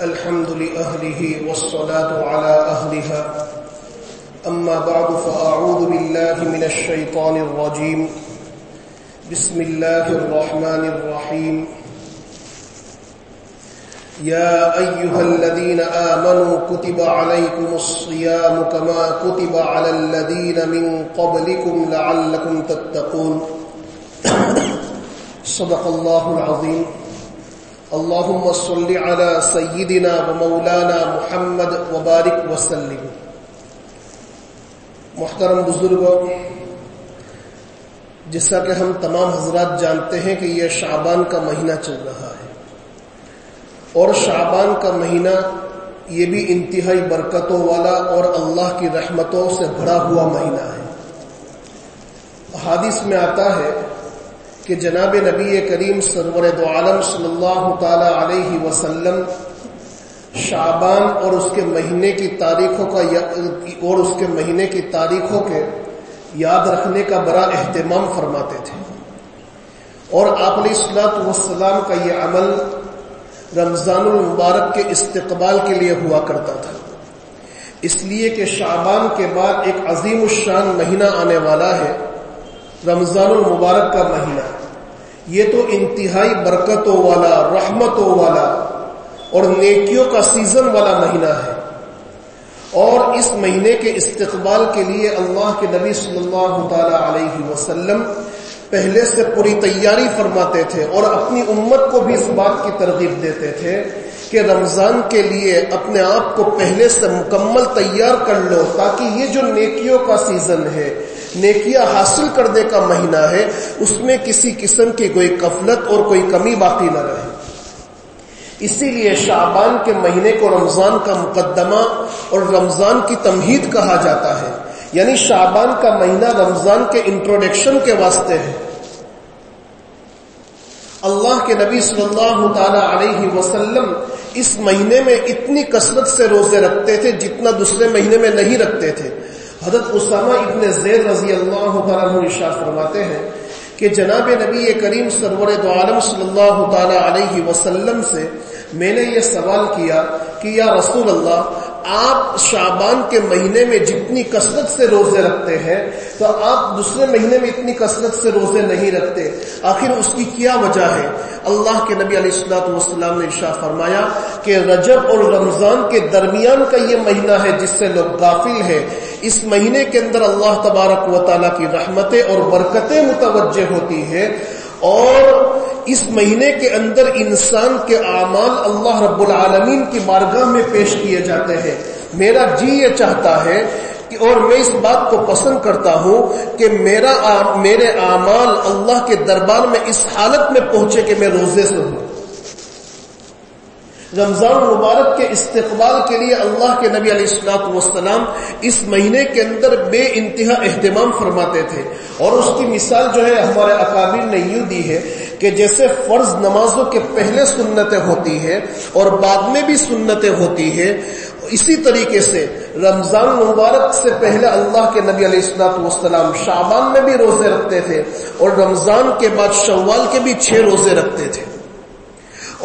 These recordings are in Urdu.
الحمد لأهله والصلاة على أهلها أما بعد فأعوذ بالله من الشيطان الرجيم بسم الله الرحمن الرحيم يا أيها الذين آمنوا كتب عليكم الصيام كما كتب على الذين من قبلكم لعلكم تتقون صدق الله العظيم اللهم صل على سيدنا ومولانا محمد وبارك وسلم. محترم بزرگوں، جیسا کہ ہم تمام حضرات جانتے ہیں کہ یہ شعبان کا مہینہ چل رہا ہے، اور شعبان کا مہینہ یہ بھی انتہائی برکتوں والا اور اللہ کی رحمتوں سے بھرا ہوا مہینہ ہے. حدیث میں آتا ہے کہ جناب نبی کریم سرور دو عالم صلی اللہ تعالی علیہ وسلم شعبان اور اس کے مہینے کی تاریخوں کے یاد رکھنے کا بڑا اہتمام فرماتے تھے، اور آپ علیہ الصلوۃ والسلام کا یہ عمل رمضان المبارک کے استقبال کے لیے ہوا کرتا تھا، اس لیے کہ شعبان کے بعد ایک عظیم الشان مہینہ آنے والا ہے، رمضان المبارک کا مہینہ. یہ تو انتہائی برکتوں والا، رحمتوں والا اور نیکیوں کا سیزن والا مہینہ ہے، اور اس مہینے کے استقبال کے لیے اللہ کے نبی صلی اللہ تعالی علیہ وسلم پہلے سے پوری تیاری فرماتے تھے، اور اپنی امت کو بھی اس بات کی ترغیب دیتے تھے کہ رمضان کے لیے اپنے آپ کو پہلے سے مکمل تیار کر لو، تاکہ یہ جو نیکیوں کا سیزن ہے، نیکیاں حاصل کرنے کا مہینہ ہے، اس میں کسی قسم کی کوئی غفلت اور کوئی کمی باقی نہ رہے. اسی لیے شعبان کے مہینے کو رمضان کا مقدمہ اور رمضان کی تمہید کہا جاتا ہے، یعنی شعبان کا مہینہ رمضان کے انٹروڈکشن کے واسطے ہے. اللہ کے نبی صلی اللہ تعالی علیہ وسلم اس مہینے میں اتنی کثرت سے روزے رکھتے تھے جتنا دوسرے مہینے میں نہیں رکھتے تھے. حضرت اسامہ ابن زید رضی اللہ تعالیٰ عنہ ارشاد فرماتے ہیں کہ جناب نبی کریم سرور دو عالم صلی اللہ تعالی علیہ وسلم سے میں نے یہ سوال کیا کہ یا رسول اللہ، آپ شعبان کے مہینے میں جتنی کثرت سے روزے رکھتے ہیں تو آپ دوسرے مہینے میں اتنی کثرت سے روزے نہیں رکھتے، آخر اس کی کیا وجہ ہے؟ اللہ کے نبی علیہ الصلوۃ والسلام نے ارشاد فرمایا کہ رجب اور رمضان کے درمیان کا یہ مہینہ ہے جس سے لوگ غافل ہیں. اس مہینے کے اندر اللہ تبارک و تعالیٰ کی رحمتیں اور برکتیں متوجہ ہوتی ہیں، اور اس مہینے کے اندر انسان کے اعمال اللہ رب العالمین کی بارگاہ میں پیش کیے جاتے ہیں. میرا جی یہ چاہتا ہے کہ، اور میں اس بات کو پسند کرتا ہوں کہ میرے اعمال اللہ کے دربار میں اس حالت میں پہنچے کہ میں روزے سے ہوں. رمضان مبارک کے استقبال کے لیے اللہ کے نبی علیہ الصلوۃ والسلام اس مہینے کے اندر بے انتہا اہتمام فرماتے تھے، اور اس کی مثال جو ہے ہمارے اکابر نے یوں دی ہے کہ جیسے فرض نمازوں کے پہلے سنتیں ہوتی ہے اور بعد میں بھی سنتیں ہوتی ہے، اسی طریقے سے رمضان مبارک سے پہلے اللہ کے نبی علیہ الصلوۃ والسلام شعبان میں بھی روزے رکھتے تھے، اور رمضان کے بعد شوال کے بھی 6 روزے رکھتے تھے.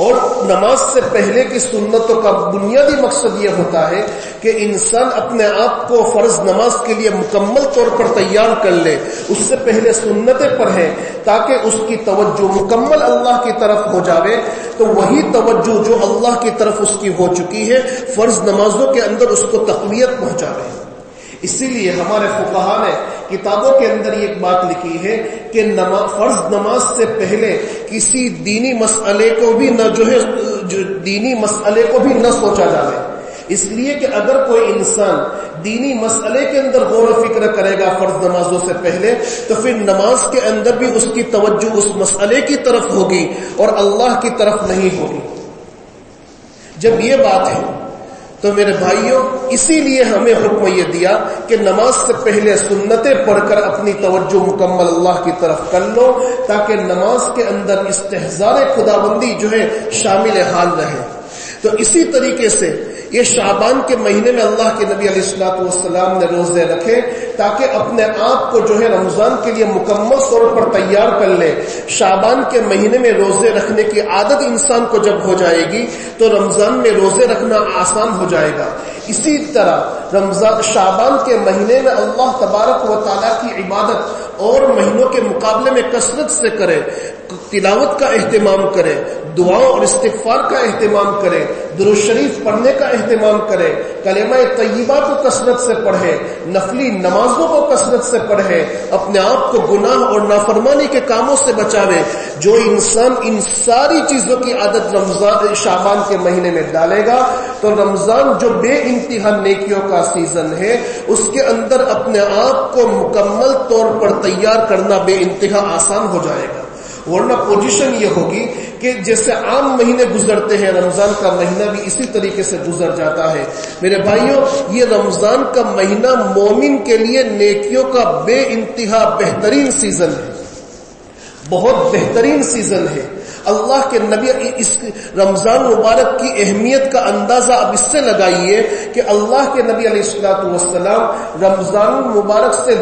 اور نماز سے پہلے کی سنتوں کا بنیادی مقصد یہ ہوتا ہے کہ انسان اپنے آپ کو فرض نماز کے لیے مکمل طور پر تیار کر لے، اس سے پہلے سنتیں پڑھے تاکہ اس کی توجہ مکمل اللہ کی طرف ہو جاوے، تو وہی توجہ جو اللہ کی طرف اس کی ہو چکی ہے فرض نمازوں کے اندر اس کو تقویت پہنچاوے. اسی لیے ہمارے فقہا نے کتابوں کے اندر ایک بات لکھی ہے کہ فرض نماز سے پہلے کسی دینی مسئلے کو بھی نہ سوچا جائے، اس لیے کہ اگر کوئی انسان دینی مسئلے کے اندر غور و فکر کرے گا فرض نمازوں سے پہلے، تو پھر نماز کے اندر بھی اس کی توجہ اس مسئلے کی طرف ہوگی اور اللہ کی طرف نہیں ہوگی. جب یہ بات ہے تو میرے بھائیوں، اسی لیے ہمیں حکم یہ دیا کہ نماز سے پہلے سنتیں پڑھ کر اپنی توجہ مکمل اللہ کی طرف کر لو، تاکہ نماز کے اندر استحضار خداوندی جو ہے شامل حال رہے. تو اسی طریقے سے یہ شعبان کے مہینے میں اللہ کے نبی علیہ الصلوۃ والسلام نے روزے رکھے تاکہ اپنے آپ کو جو ہے رمضان کے لیے مکمل طور پر تیار کر لے. شعبان کے مہینے میں روزے رکھنے کی عادت انسان کو جب ہو جائے گی تو رمضان میں روزے رکھنا آسان ہو جائے گا. اسی طرح شعبان کے مہینے میں اللہ تبارک و تعالیٰ کی عبادت اور مہینوں کے مقابلے میں کثرت سے کرے, تلاوت کا اہتمام کرے, دعاؤں اور استغفار کا اہتمام کرے, درود شریف پڑھنے کا اہتمام کرے, کلمہ طیبہ کو کثرت سے پڑھے, نفلی نمازوں کو کثرت سے پڑھے, اپنے آپ کو گناہ اور نافرمانی کے کاموں سے بچاوے. جو انسان ان ساری چیزوں کی عادت رمضان شعبان کے مہینے میں ڈالے گا تو رمضان جو بے انتہا نیکیوں کا سیزن ہے اس کے اندر اپنے آپ کو مکمل طور پر تیار کرنا بے انتہا آسان ہو جائے گا. ورنہ پوزیشن یہ ہوگی کہ جیسے عام مہینے گزرتے ہیں رمضان کا مہینہ بھی اسی طریقے سے گزر جاتا ہے. میرے بھائیوں, یہ رمضان کا مہینہ مومن کے لیے نیکیوں کا بے انتہا بہترین سیزن ہے, بہت بہترین سیزن ہے. اللہ کے نبی اس رمضان مبارک کی اہمیت کا اندازہ اب اس سے لگائیے کہ اللہ کے نبی علیہ الصلوۃ والسلام رمضان مبارک سے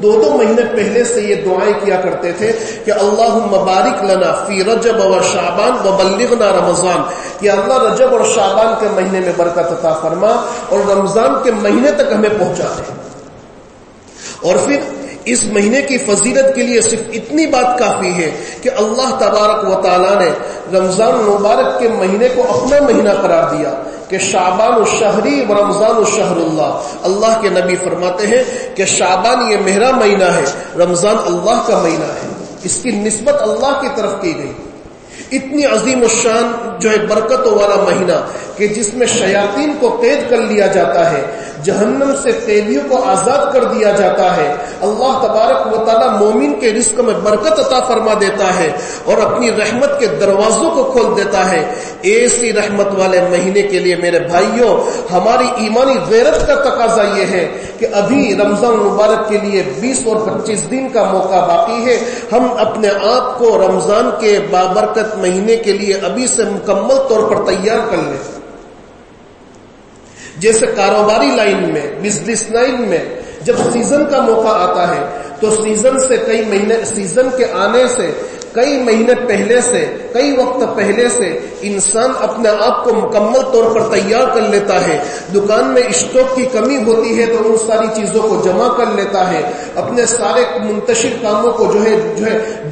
دو مہینے پہلے سے یہ دعائیں کیا کرتے تھے کہ اللہم بارک لنا فی رجب و شعبان وبلغنا رمضان, کہ اللہ رجب اور شعبان کے مہینے میں برکت عطا فرما اور رمضان کے مہینے تک ہمیں پہنچا دے. اور پھر اس مہینے کی فضیلت کے لیے صرف اتنی بات کافی ہے کہ اللہ تبارک و تعالیٰ نے رمضان مبارک کے مہینے کو اپنا مہینہ قرار دیا کہ شعبان الشہری و رمضان الشہر اللہ. اللہ کے نبی فرماتے ہیں کہ شعبان یہ میرا مہینہ ہے, رمضان اللہ کا مہینہ ہے. اس کی نسبت اللہ کی طرف کی گئی. اتنی عظیم الشان جو ہے برکتوں والا مہینہ کہ جس میں شیاطین کو قید کر لیا جاتا ہے, جہنم سے قیدیوں کو آزاد کر دیا جاتا ہے. اللہ تبارک و تعالی مومن کے رزق میں برکت عطا فرما دیتا ہے اور اپنی رحمت کے دروازوں کو کھول دیتا ہے. ایسی رحمت والے مہینے کے لیے میرے بھائیوں ہماری ایمانی غیرت کا تقاضا یہ ہے کہ ابھی رمضان مبارک کے لیے 20 اور 25 دن کا موقع باقی ہے. ہم اپنے آپ کو رمضان کے بابرکت مہینے کے لیے ابھی سے مکمل طور پر تیار کر لیں. جیسے کاروباری لائن میں, بزنس لائن میں جب سیزن کا موقع آتا ہے تو سیزن کے آنے سے کئی مہینے پہلے سے, کئی وقت پہلے سے انسان اپنے آپ کو مکمل طور پر تیار کر لیتا ہے. دکان میں اسٹاک کی کمی ہوتی ہے تو ان ساری چیزوں کو جمع کر لیتا ہے, اپنے سارے منتشر کاموں کو جو ہے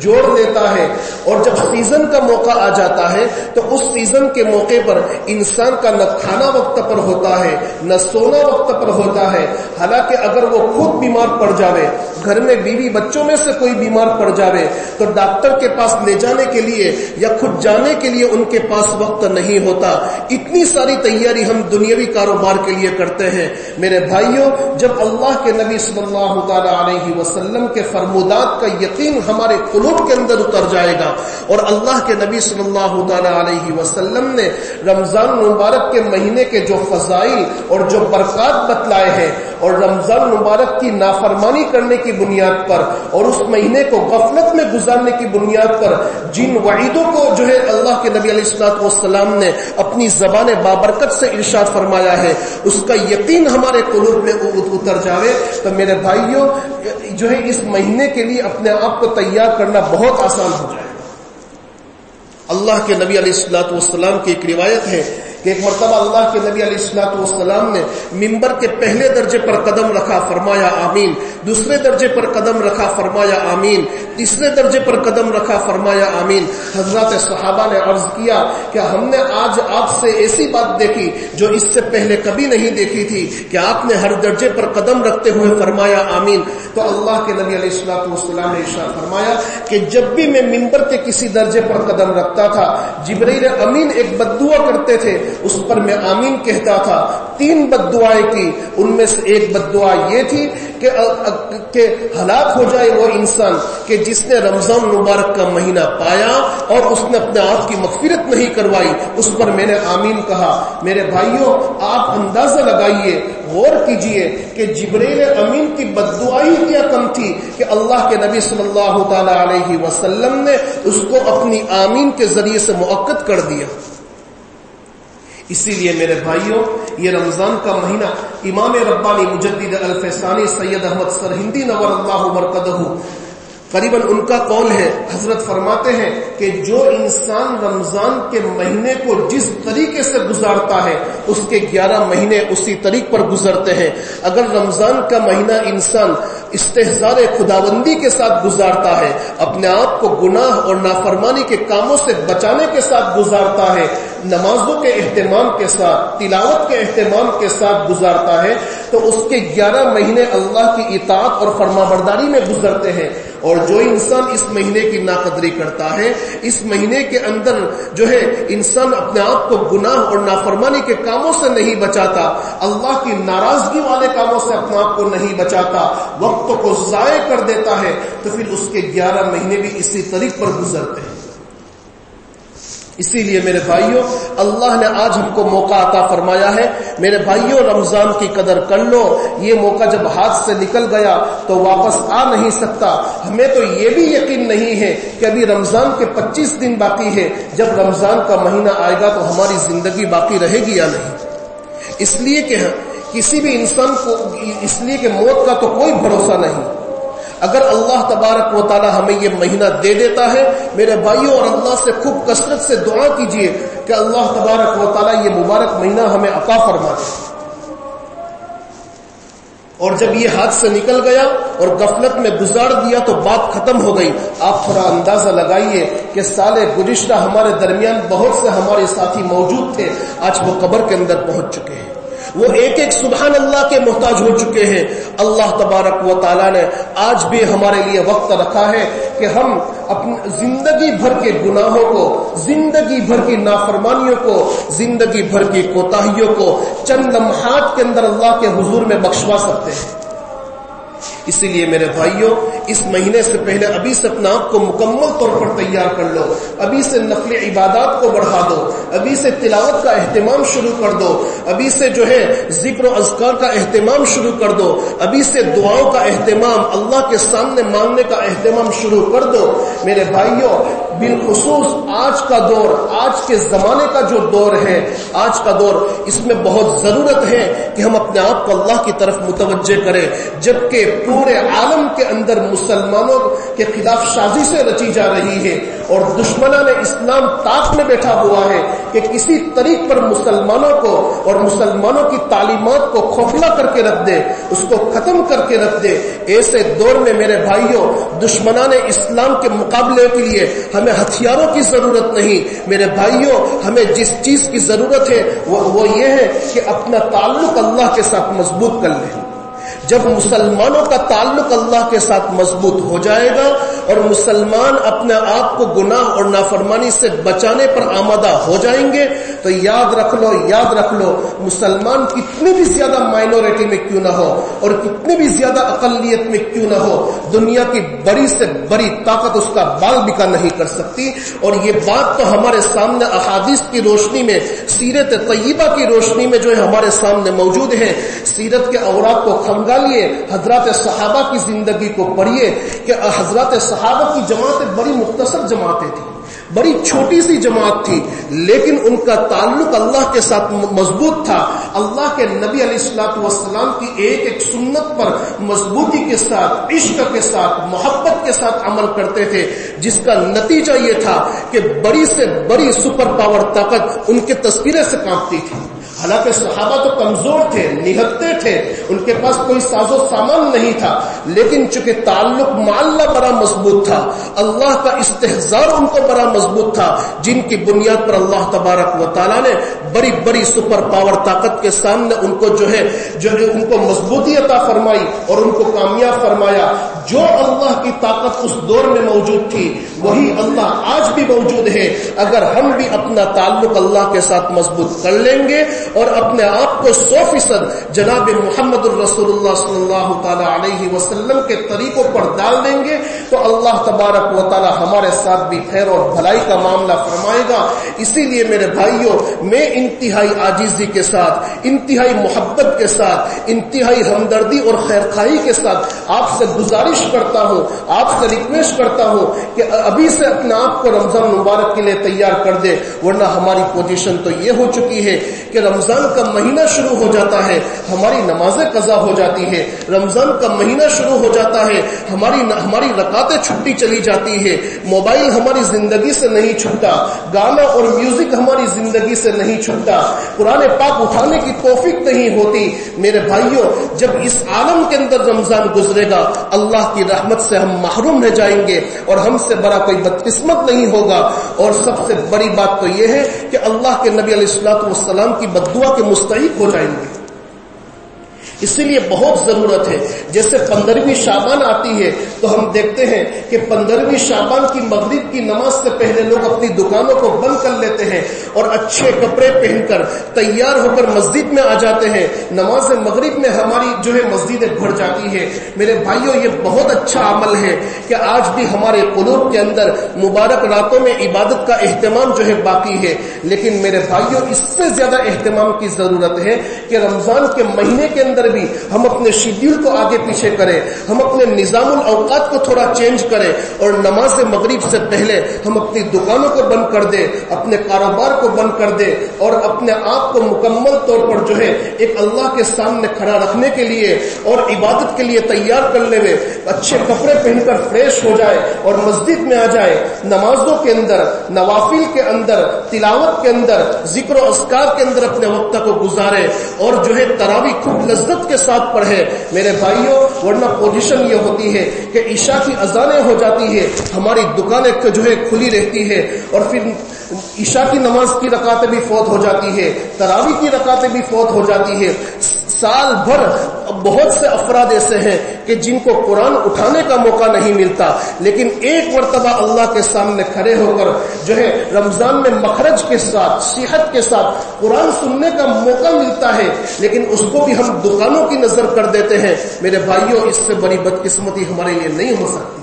جوڑ لیتا ہے. اور جب سیزن کا موقع آ جاتا ہے تو اس سیزن کے موقع پر انسان کا نہ کھانا وقت پر ہوتا ہے, نہ سونا وقت پر ہوتا ہے. حالانکہ اگر وہ خود بیمار پڑ جاوے, گھر میں بیوی بچوں میں سے کوئی بیمار پڑ جاوے تو ڈاکٹر کے پاس لے جانے کے لیے یا خود جانے کے لیے ان کے پاس وقت نہیں ہوتا. اتنی ساری تیاری ہم دنیاوی کاروبار کے لیے کرتے ہیں. میرے بھائیوں, جب اللہ کے نبی صلی اللہ تعالی علیہ وسلم کے فرمودات کا یقین ہمارے قلوب کے اندر اتر جائے گا اور اللہ کے نبی صلی اللہ تعالی علیہ وسلم نے رمضان مبارک کے مہینے کے جو فضائل اور جو برکات بتلائے ہیں اور رمضان مبارک کی نافرمانی کرنے کی بنیاد پر اور اس مہینے کو غفلت میں گزارنے کی بنیاد پر جن وعیدوں کو جو ہے اللہ کے نبی علیہ الصلوۃ والسلام نے اپنی زبان بابرکت سے ارشاد فرمایا ہے, اس کا یقین ہمارے قلوب میں اتر جاوے تو میرے بھائیوں جو ہے اس مہینے کے لیے اپنے آپ کو تیار کرنا بہت آسان ہو جائے. اللہ کے نبی علیہ الصلوۃ والسلام کی ایک روایت ہے کہ ایک مرتبہ اللہ کے نبی علیہ الصلوۃ والسلام نے ممبر کے پہلے درجے پر قدم رکھا, فرمایا آمین. دوسرے درجے پر قدم رکھا, فرمایا آمین. تیسرے درجے پر قدم رکھا, فرمایا آمین. حضرات صحابہ نے عرض کیا کہ ہم نے آج آپ سے ایسی بات دیکھی جو اس سے پہلے کبھی نہیں دیکھی تھی کہ آپ نے ہر درجے پر قدم رکھتے ہوئے فرمایا آمین. تو اللہ کے نبی علیہ الصلوۃ والسلام نے ارشاد فرمایا کہ جب بھی میں ممبر کے کسی درجے پر قدم رکھتا تھا جبرائیل امین ایک بد دعا کرتے تھے, اس پر میں آمین کہتا تھا. 3 بد دعائیں کی, ان میں سے ایک بد دعا یہ تھی کہ ہلاک ہو جائے وہ انسان کہ جس نے رمضان مبارک کا مہینہ پایا اور اس نے اپنے آپ کی مغفرت نہیں کروائی. اس پر میں نے آمین کہا. میرے بھائیوں, آپ اندازہ لگائیے, غور کیجئے کہ جبرائیل امین کی بد دعائی کیا کم تھی کہ اللہ کے نبی صلی اللہ تعالی علیہ وسلم نے اس کو اپنی آمین کے ذریعے سے مؤکد کر دیا. اسی لیے میرے بھائیوں، یہ رمضان کا مہینہ امام ربانی مجدد الفیسانی سید احمد سرہندی نور اللہ مرقدہ، قریباً ان کا قول ہے، حضرت فرماتے ہیں کہ جو انسان رمضان کے مہینے کو جس طریقے سے گزارتا ہے اس کے 11 مہینے اسی طریق پر گزرتے ہیں۔ اگر رمضان کا مہینہ انسان استحضار خداوندی کے ساتھ گزارتا ہے، اپنے آپ کو گناہ اور نافرمانی کے کاموں سے بچانے کے ساتھ گزارتا ہے، نمازوں کے اہتمام کے ساتھ، تلاوت کے اہتمام کے ساتھ گزارتا ہے، تو اس کے 11 مہینے اللہ کی اطاعت اور فرمانبرداری میں گزرتے ہیں۔ اور جو انسان اس مہینے کی ناقدری کرتا ہے، اس مہینے کے اندر جو ہے انسان اپنے آپ کو گناہ اور نافرمانی کے کاموں سے نہیں بچاتا، اللہ کی ناراضگی والے کاموں سے اپنے آپ کو نہیں بچاتا، وقت کو ضائع کر دیتا ہے، تو پھر اس کے 11 مہینے بھی اسی طریق پر گزرتے ہیں۔ اسی لیے میرے بھائیوں، اللہ نے آج ہم کو موقع عطا فرمایا ہے۔ میرے بھائیوں، رمضان کی قدر کر لو، یہ موقع جب ہاتھ سے نکل گیا تو واپس آ نہیں سکتا۔ ہمیں تو یہ بھی یقین نہیں ہے کہ ابھی رمضان کے 25 دن باقی ہے، جب رمضان کا مہینہ آئے گا تو ہماری زندگی باقی رہے گی یا نہیں۔ اس لیے کہ کسی بھی انسان کو، اس لیے کہ موت کا تو کوئی بھروسہ نہیں۔ اگر اللہ تبارک و تعالی ہمیں یہ مہینہ دے دیتا ہے، میرے بھائیوں، اور اللہ سے خوب کثرت سے دعا کیجئے کہ اللہ تبارک و تعالی یہ مبارک مہینہ ہمیں عطا فرما دے۔ اور جب یہ ہاتھ سے نکل گیا اور غفلت میں گزار دیا تو بات ختم ہو گئی۔ آپ تھوڑا اندازہ لگائیے کہ سال گزشتہ ہمارے درمیان بہت سے ہمارے ساتھی موجود تھے، آج وہ قبر کے اندر پہنچ چکے ہیں، وہ ایک ایک سبحان اللہ کے محتاج ہو چکے ہیں۔ اللہ تبارک و تعالیٰ نے آج بھی ہمارے لیے وقت رکھا ہے کہ ہم اپنی زندگی بھر کے گناہوں کو، زندگی بھر کی نافرمانیوں کو، زندگی بھر کی کوتاہیوں کو چند لمحات کے اندر اللہ کے حضور میں بخشوا سکتے ہیں۔ اسی لیے میرے بھائیوں، اس مہینے سے پہلے ابھی سے اپنا آپ کو مکمل طور پر تیار کر لو، ابھی سے نفل عبادات کو بڑھا دو، ابھی سے تلاوت کا اہتمام شروع کر دو، ابھی سے جو ہے ذکر و اذکار کا اہتمام شروع کر دو، ابھی سے دعاؤں کا اہتمام، اللہ کے سامنے مانگنے کا اہتمام شروع کر دو۔ میرے بھائیوں، بالخصوص آج کا دور، آج کے زمانے کا جو دور ہے، آج کا دور، اس میں بہت ضرورت ہے کہ ہم اپنے آپ کو اللہ کی طرف متوجہ کریں، جبکہ پورے عالم کے اندر مسلمانوں کے خلاف سازشیں رچی جا رہی ہے اور دشمنان اسلام تاک میں بیٹھا ہوا ہے کہ کسی طریق پر مسلمانوں کو اور مسلمانوں کی تعلیمات کو کھوکھلا کر کے رکھ دے، اس کو ختم کر کے رکھ دے۔ ایسے دور میں میرے بھائیوں، دشمنان اسلام کے مقابلے کے لیے ہمیں ہتھیاروں کی ضرورت نہیں، میرے بھائیوں، ہمیں جس چیز کی ضرورت ہے وہ یہ ہے کہ اپنا تعلق اللہ کے ساتھ مضبوط کر لیں۔ جب مسلمانوں کا تعلق اللہ کے ساتھ مضبوط ہو جائے گا اور مسلمان اپنے آپ کو گناہ اور نافرمانی سے بچانے پر آمادہ ہو جائیں گے تو یاد رکھ لو مسلمان کتنی بھی زیادہ مائنورٹی میں کیوں نہ ہو اور کتنی بھی زیادہ اقلیت میں کیوں نہ ہو، دنیا کی بڑی سے بڑی طاقت اس کا بال بکا نہیں کر سکتی۔ اور یہ بات تو ہمارے سامنے احادیث کی روشنی میں، سیرت طیبہ کی روشنی میں جو ہے ہمارے سامنے موجود ہے۔ سیرت کے اوراق کو کھنگا لیے، حضرات صحابہ کی زندگی کو پڑھیے کہ حضرات صحابہ کی جماعتیں بڑی مختصر جماعتیں تھیں، بڑی چھوٹی سی جماعت تھی، لیکن ان کا تعلق اللہ کے ساتھ مضبوط تھا۔ اللہ کے نبی علیہ الصلوۃ والسلام کی ایک ایک سنت پر مضبوطی کے ساتھ، عشق کے ساتھ، محبت کے ساتھ عمل کرتے تھے، جس کا نتیجہ یہ تھا کہ بڑی سے بڑی سپر پاور طاقت ان کے تذکرے سے کانپتی تھی۔ حالانکہ صحابہ تو کمزور تھے، نہتے تھے، ان کے پاس کوئی ساز و سامان نہیں تھا، لیکن چونکہ تعلق مع اللہ بڑا مضبوط تھا، اللہ کا استحضار ان کو بڑا مضبوط تھا، جن کی بنیاد پر اللہ تبارک و تعالیٰ نے بڑی بڑی سپر پاور طاقت کے سامنے ان کو جو ہے ان کو مضبوطی عطا فرمائی اور ان کو کامیاب فرمایا۔ جو اللہ کی طاقت اس دور میں موجود تھی وہی اللہ آج بھی موجود ہے۔ اگر ہم بھی اپنا تعلق اللہ کے ساتھ مضبوط کر لیں گے اور اپنے آپ کو 100% جناب محمد الرسول اللہ صلی اللہ تعالی علیہ وسلم کے طریقوں پر ڈال دیں گے تو اللہ تبارک و تعالی ہمارے ساتھ بھی خیر اور بھلائی کا معاملہ فرمائے گا۔ اسی لیے میرے بھائیوں، میں انتہائی عاجزی کے ساتھ، انتہائی محبت کے ساتھ، انتہائی ہمدردی اور خیرخواہی کے ساتھ آپ سے گزارش کرتا ہوں، آپ سے ریکویسٹ کرتا ہوں کہ ابھی سے اپنے آپ کو رمضان مبارک کے لیے تیار کر دے، ورنہ ہماری پوزیشن تو یہ ہو چکی ہے کہ رمضان کا مہینہ شروع ہو جاتا ہے، ہماری نمازیں قضا ہو جاتی ہے، رمضان کا مہینہ شروع ہو جاتا ہے، ہماری رکعتیں چھٹی چلی جاتی ہے، موبائل ہماری زندگی سے نہیں چھٹتا، گانا اور میوزک ہماری زندگی سے نہیں چھٹتا، قرآن پاک اٹھانے کی توفیق نہیں ہوتی۔ میرے بھائیوں، جب اس عالم کے اندر رمضان گزرے گا، اللہ کی رحمت سے ہم محروم رہ جائیں گے اور ہم سے بڑا کوئی بدقسمت نہیں ہوگا۔ اور سب سے بڑی بات تو یہ ہے کہ اللہ کے نبی علیہ الصلوۃ والسلام کی بددعا کے مستحق ہو جائیں گے۔ اسی لیے بہت ضرورت ہے، جیسے 15ویں شعبان آتی ہے تو ہم دیکھتے ہیں کہ 15ویں شعبان کی مغرب کی نماز سے پہلے لوگ اپنی دکانوں کو بند کر لیتے ہیں اور اچھے کپڑے پہن کر تیار ہو کر مسجد میں آ جاتے ہیں۔ نماز مغرب میں ہماری مسجدیں بھر جاتی ہے۔ میرے بھائیوں، یہ بہت اچھا عمل ہے کہ آج بھی ہمارے قلوب کے اندر مبارک راتوں میں عبادت کا اہتمام باقی ہے، لیکن میرے بھائیوں، اس سے زیادہ اہتمام کی ضرورت ہے کہ رمضان کے مہینے کے اندر بھی ہم اپنے شیڈیول کو آگے پیچھے کریں، ہم اپنے نظام الاوقات کو تھوڑا چینج کریں اور نماز مغرب سے پہلے ہم اپنی دکانوں کو بند کر دیں، اپنے کاروبار کو بند کر دیں اور اپنے آپ کو مکمل طور پر ایک اللہ کے سامنے کھڑا رکھنے کے لیے اور عبادت کے لیے تیار کر لے، اچھے کپڑے پہن کر فریش ہو جائے اور مسجد میں آ جائے، نمازوں کے اندر، نوافل کے اندر، تلاوت کے اندر، ذکر و اذکار کے اندر اپنے وقت کو گزارے اور تراویح خوب لذت کے ساتھ پڑھے۔ میرے بھائیوں، ورنہ پوزیشن یہ ہوتی ہے کہ عشاء کی اذانیں ہو جاتی ہے، ہماری دکانیں کھلی رہتی ہے اور پھر عشاء کی نماز کی رکعتیں بھی فوت ہو جاتی ہے، تراویح کی رکعتیں بھی فوت ہو جاتی ہے۔ سال بھر بہت سے افراد ایسے ہیں کہ جن کو قرآن اٹھانے کا موقع نہیں ملتا، لیکن ایک مرتبہ اللہ کے سامنے کھڑے ہو کر رمضان میں مخرج کے ساتھ، صحت کے ساتھ قرآن سننے کا موقع ملتا ہے، لیکن اس کو بھی ہم دکانوں کی نظر کر دیتے ہیں۔ میرے بھائیوں، اس سے بڑی بدقسمتی ہمارے لیے نہیں ہو سکتی۔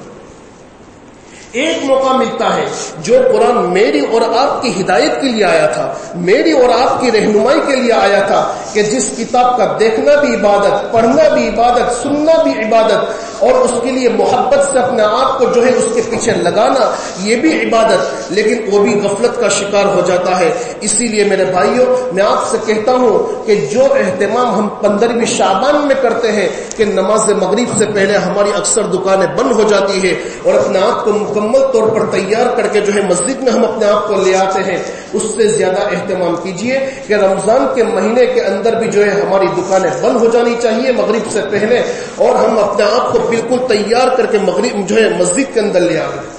ایک موقع ملتا ہے جو قرآن میری اور آپ کی ہدایت کے لیے آیا تھا، میری اور آپ کی رہنمائی کے لیے آیا تھا، کہ جس کتاب کا دیکھنا بھی عبادت، پڑھنا بھی عبادت، سننا بھی عبادت اور اس کے لیے محبت سے اپنے آپ کو اس کے پیچھے لگانا، یہ بھی عبادت، لیکن وہ بھی غفلت کا شکار ہو جاتا ہے۔ اسی لیے میرے بھائیوں، میں آپ سے کہتا ہوں کہ جو اہتمام ہم 15ویں شعبان میں کرتے ہیں کہ نماز مغرب سے پہلے ہماری اکثر دکانیں بند ہو جاتی ہے اور اپنے آپ کو مکمل طور پر تیار کر کے مسجد میں ہم اپنے آپ کو لے آتے ہیں، اس سے زیادہ اہتمام کیجئے کہ رمضان کے مہینے کے اندر بھی ہماری دکانیں بند ہو جانی چاہیے مغرب سے پہلے، اور ہم اپنے آپ کو بالکل تیار کر کے مغرب مسجد کے اندر لے آئیں۔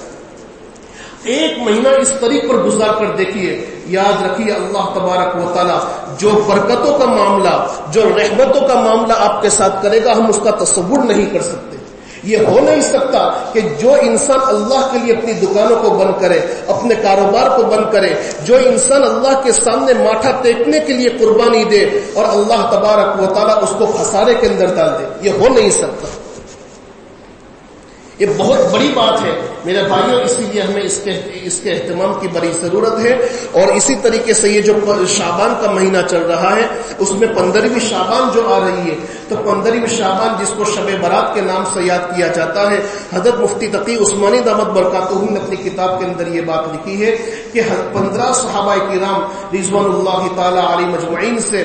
ایک مہینہ اس طریق پر گزار کر دیکھیے، یاد رکھیے اللہ تبارک و تعالی جو برکتوں کا معاملہ، جو رحمتوں کا معاملہ آپ کے ساتھ کرے گا، ہم اس کا تصور نہیں کر سکتے۔ یہ ہو نہیں سکتا کہ جو انسان اللہ کے لیے اپنی دکانوں کو بند کرے، اپنے کاروبار کو بند کرے، جو انسان اللہ کے سامنے ماتھا ٹیکنے کے لیے قربانی دے اور اللہ تبارک و تعالیٰ اس کو خسارے کے اندر ڈال دے، یہ ہو نہیں سکتا۔ یہ بہت بڑی بات ہے میرے بھائیوں، اسی لیے ہمیں اس کے اہتمام کی بڑی ضرورت ہے۔ اور اسی طریقے سے یہ جو شعبان کا مہینہ چل رہا ہے، اس میں 15ویں شعبان جو آ رہی ہے، تو 15ویں شعبان جس کو شب برات کے نام سے یاد کیا جاتا ہے، حضرت مفتی تقی عثمانی دامت برکاتہ نے اپنی کتاب کے اندر یہ بات لکھی ہے کہ 15 صحابہ کرام رضوان اللہ تعالی علیہ مجمعین سے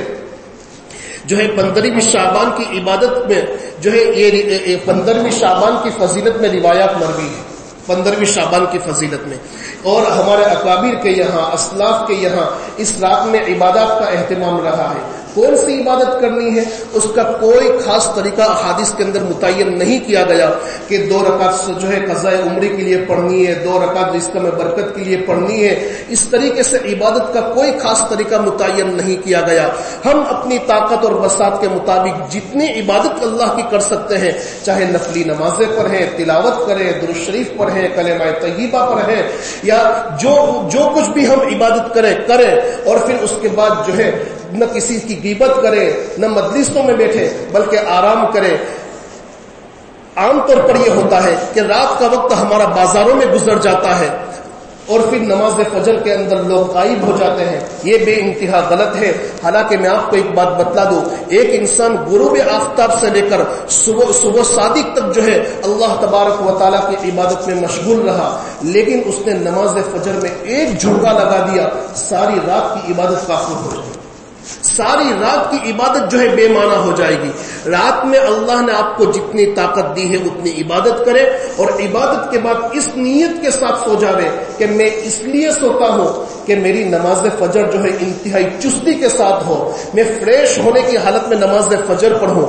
15ویں شعبان کی عبادت میں یہ 15ویں شعبان کی فضیلت میں روایات مروی ہے، 15ویں شعبان کی فضیلت میں، اور ہمارے اکابر کے یہاں، اسلاف کے یہاں اس رات میں عبادات کا اہتمام رہا ہے۔ کون سی عبادت کرنی ہے، اس کا کوئی خاص طریقہ احادیث کے اندر متعین نہیں کیا گیا کہ 2 رکعت قضاء عمرے کے لیے پڑھنی ہے، 2 رکعت رزق میں برکت کے لیے پڑھنی ہے۔ اس طریقے سے عبادت کا کوئی خاص طریقہ متعین نہیں کیا گیا۔ ہم اپنی طاقت اور بساط کے مطابق جتنی عبادت اللہ کی کر سکتے ہیں، چاہے نفلی نمازیں پڑھیں، تلاوت کریں، درود شریف پڑھیں، کلمہ طیبہ پڑھیں، یا جو کچھ بھی ہم عبادت کریں اور پھر اس کے بعد نہ کسی کی غیبت کرے، نہ مجلسوں میں بیٹھے، بلکہ آرام کرے۔ عام طور پر یہ ہوتا ہے کہ رات کا وقت ہمارا بازاروں میں گزر جاتا ہے، اور پھر نماز فجر کے اندر لوگ غائب ہو جاتے ہیں، یہ بے انتہا غلط ہے۔ حالانکہ میں آپ کو ایک بات بتلا دوں، ایک انسان غروب آفتاب سے لے کر صبح صادق تک جو ہے اللہ تبارک و تعالیٰ کی عبادت میں مشغول رہا، لیکن اس نے نماز فجر میں ایک جھٹکا لگا دیا، ساری رات کی عبادت کافر ہو جائے گی، ساری رات کی عبادت جو ہے بے معنی ہو جائے گی۔ رات میں اللہ نے آپ کو جتنی طاقت دی ہے اتنی عبادت کرے، اور عبادت کے بعد اس نیت کے ساتھ سو جاوے کہ میں اس لیے سوتا ہوں کہ میری نماز فجر جو ہے انتہائی چستی کے ساتھ ہو، میں فریش ہونے کی حالت میں نماز فجر پڑھوں۔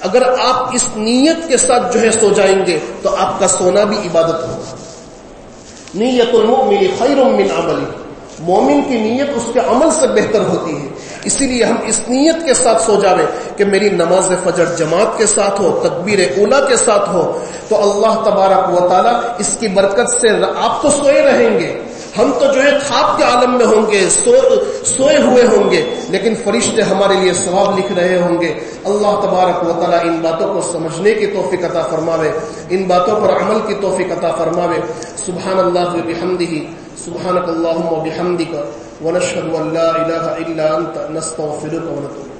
اگر آپ اس نیت کے ساتھ جو ہے سو جائیں گے تو آپ کا سونا بھی عبادت ہوگا۔ نیت المؤمن خیر من عملہ، مومن کی نیت اس کے عمل سے بہتر ہوتی ہے، اسی لیے ہم اس نیت کے ساتھ سو جاویں کہ میری نماز فجر جماعت کے ساتھ ہو، تکبیر اولا کے ساتھ ہو، تو اللہ تبارک و تعالی اس کی برکت سے آپ تو سوئے رہیں گے، ہم تو جو ہے خواب کے عالم میں ہوں گے، سوئے ہوئے ہوں گے، لیکن فرشتے ہمارے لیے ثواب لکھ رہے ہوں گے۔ اللہ تبارک و تعالی ان باتوں کو سمجھنے کی توفیق عطا فرماوے، ان باتوں پر عمل کی توفیق عطا فرماوے۔ سبحان اللہ و بحمدہ، سبحانک اللہم و بحمدک، ونشہد ان لا الہ الا انت، نستغفرک ونتوب۔